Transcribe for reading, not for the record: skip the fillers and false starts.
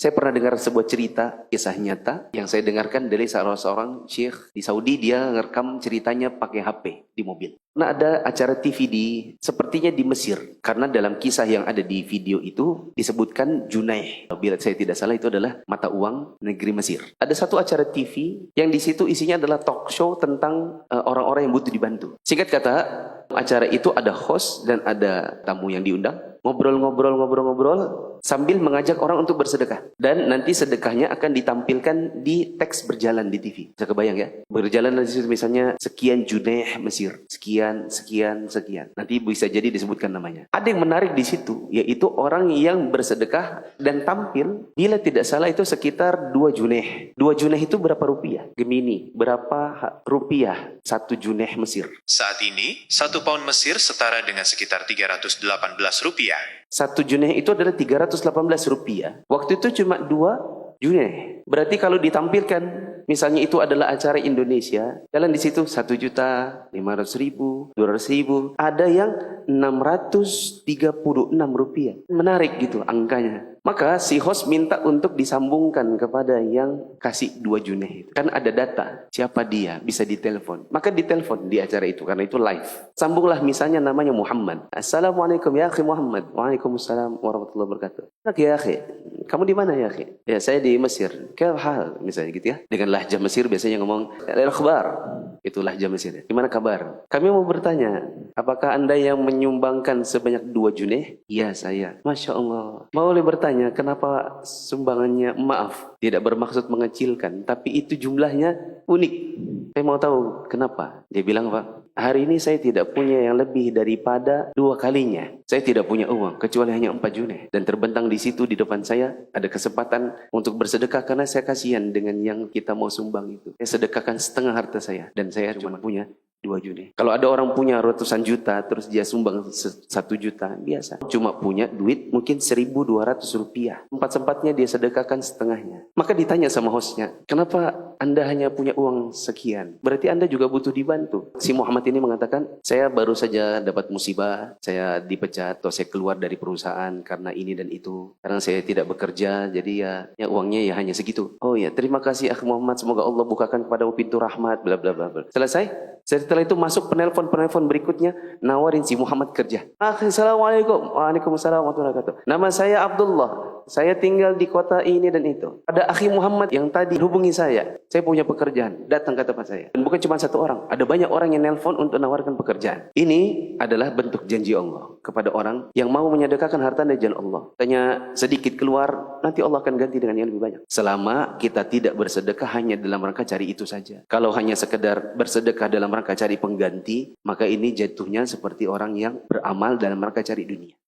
Saya pernah dengar sebuah cerita, kisah nyata, yang saya dengarkan dari salah seorang syekh di Saudi. Dia ngerekam ceritanya pakai HP di mobil. Nah, ada acara TV sepertinya di Mesir. Karena dalam kisah yang ada di video itu disebutkan Junaih. Bila saya tidak salah itu adalah mata uang negeri Mesir. Ada satu acara TV yang di situ isinya adalah talk show tentang orang-orang yang butuh dibantu. Singkat kata, acara itu ada host dan ada tamu yang diundang. Ngobrol-ngobrol sambil mengajak orang untuk bersedekah. Dan nanti sedekahnya akan ditampilkan di teks berjalan di TV. Bisa kebayang ya? Berjalan di situ misalnya sekian Junaih Mesir. Sekian. Nanti bisa jadi disebutkan namanya. Ada yang menarik di situ, yaitu orang yang bersedekah dan tampil, bila tidak salah itu sekitar 2 Junaih. 2 Junaih itu berapa rupiah? Gemini, berapa rupiah 1 Junaih Mesir? Saat ini, 1 pound Mesir setara dengan sekitar 318 rupiah. 1 Junaih itu adalah 318 rupiah. Waktu itu cuma 2 Junaih. Berarti kalau ditampilkan, misalnya itu adalah acara Indonesia, jalan di situ 1.500.000, 200.000, ada yang 636 rupiah. Menarik gitu angkanya. Maka si host minta untuk disambungkan kepada yang kasih 2 Junaih itu. Kan ada data, siapa dia, bisa ditelepon. Maka ditelepon di acara itu, karena itu live. Sambunglah misalnya namanya Muhammad. Assalamualaikum ya akhi Muhammad. Waalaikumsalam warahmatullahi wabarakatuh. Ya akhi, kamu di mana ya akhi? Ya saya di Mesir. Kayak hal misalnya gitu ya. Dengan lahjah Mesir biasanya ngomong al-khabar. Itu lahjah Mesir. Gimana kabar? Kami mau bertanya, apakah Anda yang menyumbangkan sebanyak 2 Junaih? Iya saya. Masya Allah. Mau bertanya, kenapa sumbangannya, maaf, tidak bermaksud mengecilkan, tapi itu jumlahnya unik. Saya mau tahu kenapa. Dia bilang, Pak, hari ini saya tidak punya yang lebih daripada 2 kalinya. Saya tidak punya uang, kecuali hanya 4 Junaih. Dan terbentang di situ di depan saya, ada kesempatan untuk bersedekah karena saya kasihan dengan yang kita mau sumbang itu. Saya sedekahkan setengah harta saya, dan saya cuma punya 2 Junaih. Kalau ada orang punya ratusan juta, terus dia sumbang 1 juta, biasa. Cuma punya duit mungkin 1.200 rupiah. Empat-sempatnya dia sedekahkan setengahnya. Maka ditanya sama hostnya, kenapa Anda hanya punya uang sekian? Berarti Anda juga butuh dibantu. Si Muhammad ini mengatakan, saya baru saja dapat musibah, saya dipecat, atau saya keluar dari perusahaan karena ini dan itu. Karena saya tidak bekerja, jadi ya uangnya ya hanya segitu. Oh ya, terima kasih Akh Muhammad, semoga Allah bukakan kepadamu pintu rahmat, bla bla bla. Selesai? Setelah itu masuk penelpon berikutnya, nawarin si Muhammad kerja. Assalamualaikum. Waalaikumsalam warahmatullahi wabarakatuh. Nama saya Abdullah. Saya tinggal di kota ini dan itu. Ada akhi Muhammad yang tadi hubungi saya. Saya punya pekerjaan. Datang ke tempat saya. Dan bukan cuma 1 orang. Ada banyak orang yang nelpon untuk menawarkan pekerjaan. Ini adalah bentuk janji Allah kepada orang yang mau menyedekahkan harta dari jalan Allah. Tanya sedikit keluar, nanti Allah akan ganti dengan yang lebih banyak. Selama kita tidak bersedekah hanya dalam rangka cari itu saja. Kalau hanya sekedar bersedekah dalam rangka cari pengganti, maka ini jatuhnya seperti orang yang beramal dalam rangka cari dunia.